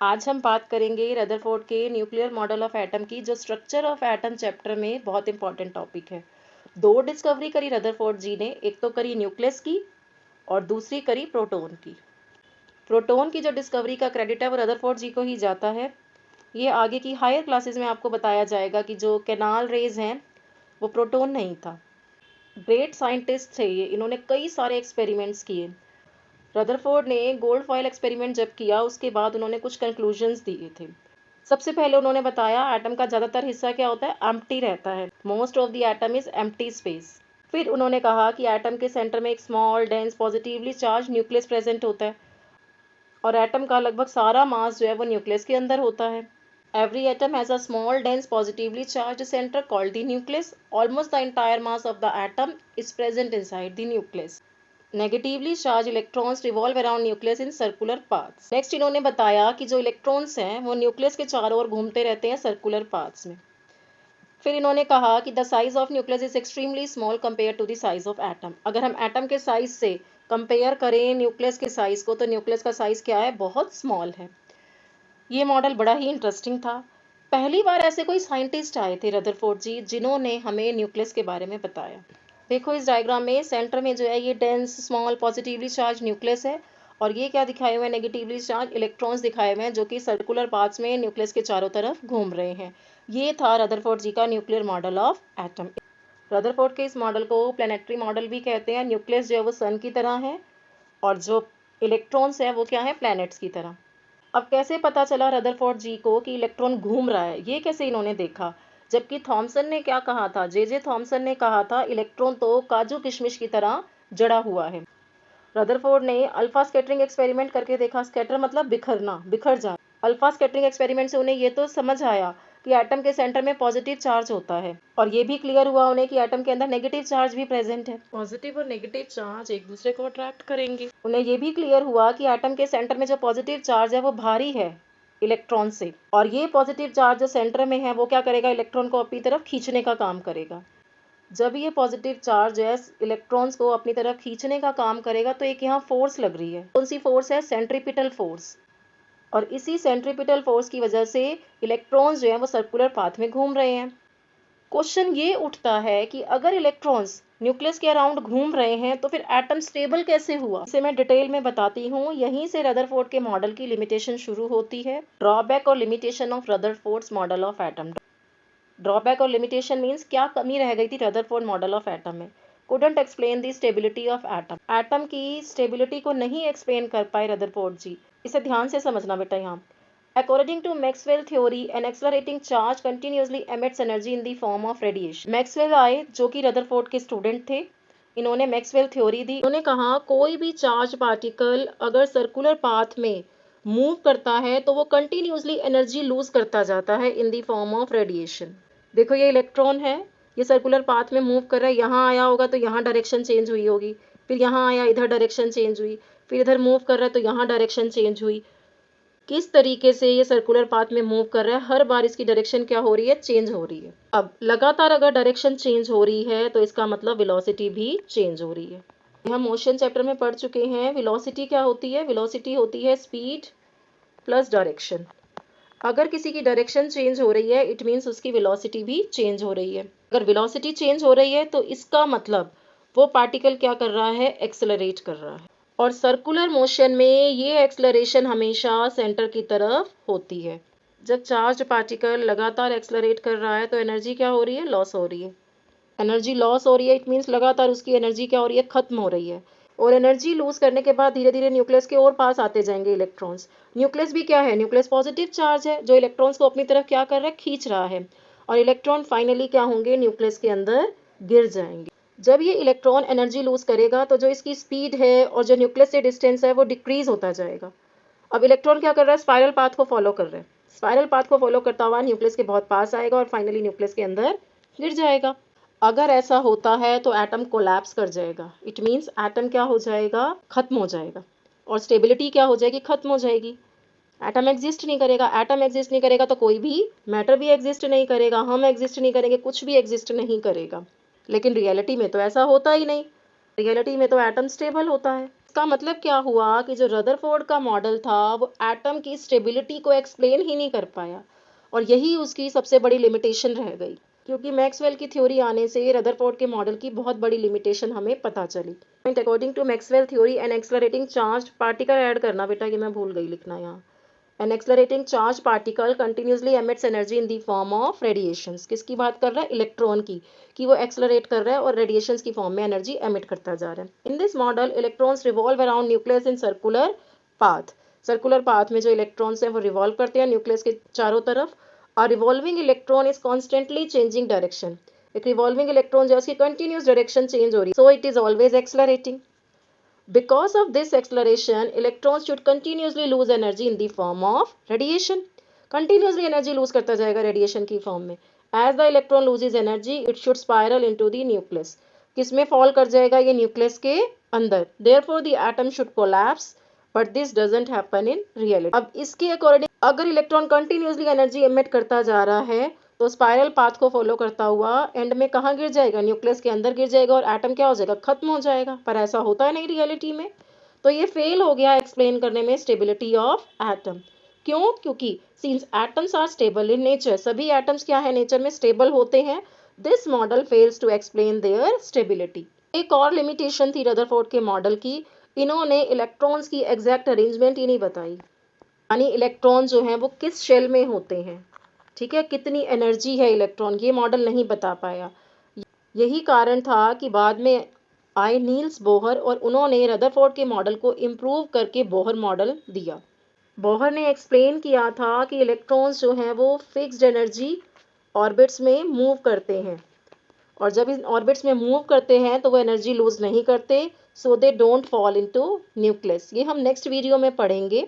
आज हम बात करेंगे रदरफोर्ड के न्यूक्लियर मॉडल ऑफ एटम की, जो स्ट्रक्चर ऑफ एटम चैप्टर में बहुत इंपॉर्टेंट टॉपिक है। दो डिस्कवरी करी रदरफोर्ड जी ने, एक तो करी न्यूक्लियस की और दूसरी करी प्रोटॉन की। प्रोटॉन की जो डिस्कवरी का क्रेडिट है वो रदरफोर्ड जी को ही जाता है। ये आगे की हायर क्लासेस में आपको बताया जाएगा कि जो कैनाल रेज हैं वो प्रोटॉन नहीं था। ग्रेट साइंटिस्ट थे ये, इन्होंने कई सारे एक्सपेरिमेंट्स किए। रदरफोर्ड ने गोल्ड फॉयल एक्सपेरिमेंट जब किया उसके बाद उन्होंने कुछ कंक्लूजन्स दिए थे। सबसे पहले उन्होंने बताया एटम का ज़्यादातर हिस्सा क्या होता है, एम्प्टी रहता है। Most of the atom is empty space. फिर उन्होंने कहा कि एटम के सेंटर में एक small dense positively charge nucleus present होता है और एटम का लगभग सारा मास जो है वो न्यूक्लियस के अंदर होता है। Every atom has a small dense positively charge centre called the nucleus. Almost the entire mass of the atom is present inside the nucleus. Negatively charge electrons revolve around nucleus in circular paths. Next इन्होंने बताया कि जो electrons हैं वो nucleus के चारों ओर घूमते रहते हैं सर्कुलर पाथ्स में। फिर इन्होंने कहा कि the size of nucleus is extremely small compare to the size of atom. अगर हम एटम के साइज से कंपेयर करें न्यूक्लियस के साइज को तो न्यूक्लियस का साइज क्या है, बहुत स्मॉल है। ये मॉडल बड़ा ही इंटरेस्टिंग था। पहली बार ऐसे कोई साइंटिस्ट आए थे रदरफोर्ड जी जिन्होंने हमें न्यूक्लियस के बारे में बताया। देखो इस डायग्राम में सेंटर में जो है ये dense small positively charge nucleus है और ये क्या दिखाए हुए हैं, नेगेटिवली चार्ज इलेक्ट्रॉन्स दिखाए हुए हैं जो कि सर्कुलर पाथ्स में न्यूक्लियस के चारों तरफ घूम रहे हैं। ये था रदरफोर्ड जी का nuclear model of atom. Rutherford के इस मॉडल को प्लैनेटरी मॉडल भी कहते हैं। न्यूक्लियस जो है वो सन की तरह है और जो इलेक्ट्रॉन्स है वो क्या है, प्लैनेट्स की तरह। अब कैसे पता चला रदरफोर्ड जी को कि इलेक्ट्रॉन घूम रहा है, ये कैसे इन्होंने देखा, जबकि थॉमसन ने क्या कहा था, जे थॉमसन ने कहा था इलेक्ट्रॉन तो काजू किशमिश की तरह जड़ा हुआ है। रदरफोर्ड ने अल्फा स्कैटरिंग एक्सपेरिमेंट करके देखा। स्कैटर मतलब बिखरना, बिखर जाना। अल्फा स्कैटरिंग एक्सपेरिमेंट से उन्हें ये तो समझ आया कि एटम के सेंटर में पॉजिटिव चार्ज होता है और ये भी क्लियर हुआ उन्हें कि एटम के अंदर नेगेटिव चार्ज भी प्रेजेंट है। पॉजिटिव और नेगेटिव चार्ज एक दूसरे को अट्रैक्ट करेंगे। उन्हें ये भी क्लियर हुआ कि एटम के सेंटर में जो पॉजिटिव चार्ज है वो भारी है इलेक्ट्रॉन से, और ये पॉजिटिव चार्ज जो सेंटर में है वो क्या करेगा, इलेक्ट्रॉन को अपनी तरफ खींचने का काम करेगा। जब ये पॉजिटिव चार्ज है इलेक्ट्रॉन्स को अपनी तरफ खींचने का काम करेगा तो एक यहाँ फोर्स लग रही है। कौन सी फोर्स है, सेंट्रीपिटल फोर्स। और इसी सेंट्रीपिटल फोर्स की वजह से इलेक्ट्रॉन्स जो हैं वो सर्कुलर पाथ में घूम रहे हैं। क्वेश्चन ये उठता है कि अगर इलेक्ट्रॉन्स न्यूक्लियस के अराउंड घूम रहे हैं तो फिर एटम स्टेबल कैसे हुआ, इसे मैं डिटेल में बताती हूँ। यहीं से रदरफोर्ड के मॉडल की लिमिटेशन शुरू होती है। ड्रॉबैक और limitation of Rutherford's model of atom. Drawback और लिमिटेशन मीन्स क्या कमी रह गई थी रदरफोर्ड मॉडल ऑफ एटम में। Couldn't explain the stability of atom. Atom की स्टेबिलिटी को नहीं एक्सप्लेन कर पाए रदरफोर्ड जी। इसे ध्यान से समझना बेटा। यहाँ According to Maxwell theory, an accelerating charge continuously emits energy in the form of radiation. Maxwell आए जो कि रदरफोर्ड के स्टूडेंट थे। इन्होंने मैक्सवेल थ्योरी दी। इन्होंने कहा कोई भी चार्ज पार्टिकल अगर सर्कुलर पाथ में मूव करता है तो वो कंटिन्यूसली एनर्जी लूज करता जाता है in the form of radiation. देखो ये इलेक्ट्रॉन है, ये सर्कुलर पाथ में मूव कर रहा है। यहाँ आया होगा तो यहाँ डायरेक्शन चेंज हुई होगी, फिर यहाँ आया इधर डायरेक्शन चेंज हुई, फिर इधर मूव कर रहा है तो यहाँ डायरेक्शन चेंज हुई। किस तरीके से ये सर्कुलर पाथ में मूव कर रहा है, हर बार इसकी डायरेक्शन क्या हो रही है, चेंज हो रही है। अब लगातार अगर डायरेक्शन चेंज हो रही है तो इसका मतलब वेलोसिटी भी चेंज हो रही है। हम मोशन चैप्टर में पढ़ चुके हैं। वेलोसिटी क्या होती है, वेलोसिटी होती है स्पीड प्लस डायरेक्शन। अगर किसी की डायरेक्शन चेंज हो रही है इट मीन्स उसकी वेलोसिटी भी चेंज हो रही है। अगर वेलोसिटी चेंज हो रही है तो इसका मतलब वो पार्टिकल क्या कर रहा है, एक्सेलरेट कर रहा है। और सर्कुलर मोशन में ये एक्सेलरेशन हमेशा सेंटर की तरफ होती है। जब चार्ज पार्टिकल लगातार एक्सेलरेट कर रहा है तो एनर्जी क्या हो रही है, लॉस हो रही है। एनर्जी लॉस हो रही है इट मीन्स लगातार उसकी एनर्जी क्या हो रही है, खत्म हो रही है। और एनर्जी लूज करने के बाद धीरे धीरे न्यूक्लियस के और पास आते जाएंगे इलेक्ट्रॉन्स। न्यूक्लियस भी क्या है, न्यूक्लियस पॉजिटिव चार्ज है जो इलेक्ट्रॉन्स को अपनी तरफ क्या कर रहा है, खींच रहा है। और इलेक्ट्रॉन फाइनली क्या होंगे, न्यूक्लियस के अंदर गिर जाएंगे। जब ये इलेक्ट्रॉन एनर्जी लूज करेगा तो जो इसकी स्पीड है और जो न्यूक्लियस से डिस्टेंस है वो डिक्रीज होता जाएगा। अब इलेक्ट्रॉन क्या कर रहा है, स्पाइरल पाथ को फॉलो कर रहा है। स्पाइरल पाथ को फॉलो करता हुआ न्यूक्लियस के बहुत पास आएगा और फाइनली न्यूक्लियस के अंदर गिर जाएगा। अगर ऐसा होता है तो एटम कोलैप्स कर जाएगा। इट मीन्स एटम क्या हो जाएगा, खत्म हो जाएगा। और स्टेबिलिटी क्या हो जाएगी, खत्म हो जाएगी। एटम एग्जिस्ट नहीं करेगा। एटम एग्जिस्ट नहीं करेगा तो कोई भी मैटर भी एग्जिस्ट नहीं करेगा, हम एग्जिस्ट नहीं करेंगे, कुछ भी एग्जिस्ट नहीं करेगा। लेकिन रियलिटी में तो ऐसा होता ही नहीं। रियलिटी में तो एटम स्टेबल होता है। इसका मतलब क्या हुआ कि जो रदरफोर्ड का मॉडल था वो एटम की स्टेबिलिटी को एक्सप्लेन ही नहीं कर पाया, और यही उसकी सबसे बड़ी लिमिटेशन रह गई, क्योंकि मैक्सवेल की थ्योरी आने से रदरफोर्ड के मॉडल की बहुत बड़ी लिमिटेशन हमें पता चली। According to Maxwell theory an accelerating charge particle add करना बेटा, ये मैं भूल गई लिखना यहाँ। An accelerating charged particle continuously emits energy in the form of radiations। किसकी बात कर रहा है? इलेक्ट्रॉन की, कि वो एक्सलरेट कर रहा है और रेडिएशंस की फॉर्म में एनर्जी एमिट करता जा रहा है। In this model electrons revolve around nucleus in circular path. Circular path में जो इलेक्ट्रॉन्स हैं वो रिवॉल्व करते हैं न्यूक्लियस के चारों तरफ। A revolving electron is constantly changing direction. एक रिवॉल्विंग इलेक्ट्रॉन जो है उसकी कंटिन्यूस डायरेक्शन चेंज हो रही है, so it is always accelerating. Because of this acceleration, electrons should continuously lose energy in the form of radiation. Continuously energy lose करता जाएगा radiation की form में. As the electron loses energy, it should spiral into the nucleus. किसमें fall कर जाएगा? ये nucleus के अंदर. Therefore, the atom should collapse. But this doesn't happen in reality. अब इसके according अगर इलेक्ट्रॉन कंटिन्यूसली एनर्जी एमिट करता जा रहा है तो स्पाइरल पाथ को फॉलो करता हुआ एंड में कहाँ गिर जाएगा? न्यूक्लियस के अंदर गिर जाएगा और एटम क्या हो जाएगा? खत्म हो जाएगा। पर ऐसा होता है नहीं रियलिटी में, तो ये फेल हो गया एक्सप्लेन करने में स्टेबिलिटी ऑफ एटम। क्यों? क्योंकि since atoms are stable in nature, सभी एटम्स क्या है? नेचर में स्टेबल होते हैं। This model fails to explain their stability. एक और लिमिटेशन थी रदरफोर्ड के मॉडल की, इन्होंने इलेक्ट्रॉन्स की एग्जैक्ट अरेंजमेंट ही नहीं बताई, यानी इलेक्ट्रॉन जो हैं वो किस शेल में होते हैं, ठीक है, कितनी एनर्जी है इलेक्ट्रॉन, ये मॉडल नहीं बता पाया। यही कारण था कि बाद में आए नील्स बोहर और उन्होंने रदरफोर्ड के मॉडल को इम्प्रूव करके बोहर मॉडल दिया। बोहर ने एक्सप्लेन किया था कि इलेक्ट्रॉन्स जो हैं वो फिक्स्ड एनर्जी ऑर्बिट्स में मूव करते हैं, और जब इन ऑर्बिट्स में मूव करते हैं तो वो एनर्जी लूज नहीं करते, so they don't fall into nucleus. ये हम नेक्स्ट वीडियो में पढ़ेंगे।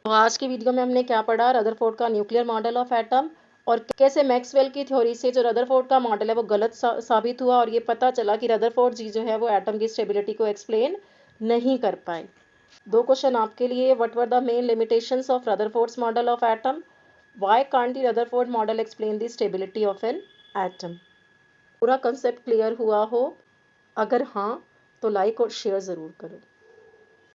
तो आज की वीडियो में हमने क्या पढ़ा? रदरफोर्ड का न्यूक्लियर मॉडल ऑफ एटम, और कैसे मैक्सवेल की थ्योरी से जो रदरफोर्ड का मॉडल है वो गलत साबित हुआ, और ये पता चला कि रदरफोर्ड जी जो है वो एटम की स्टेबिलिटी को एक्सप्लेन नहीं कर पाए। दो क्वेश्चन आपके लिए। What were the main limitations of Rutherford's model of atom? Why can't the Rutherford model explain the stability of an atom? पूरा कंसेप्ट क्लियर हुआ हो? अगर हाँ तो लाइक और शेयर ज़रूर करें।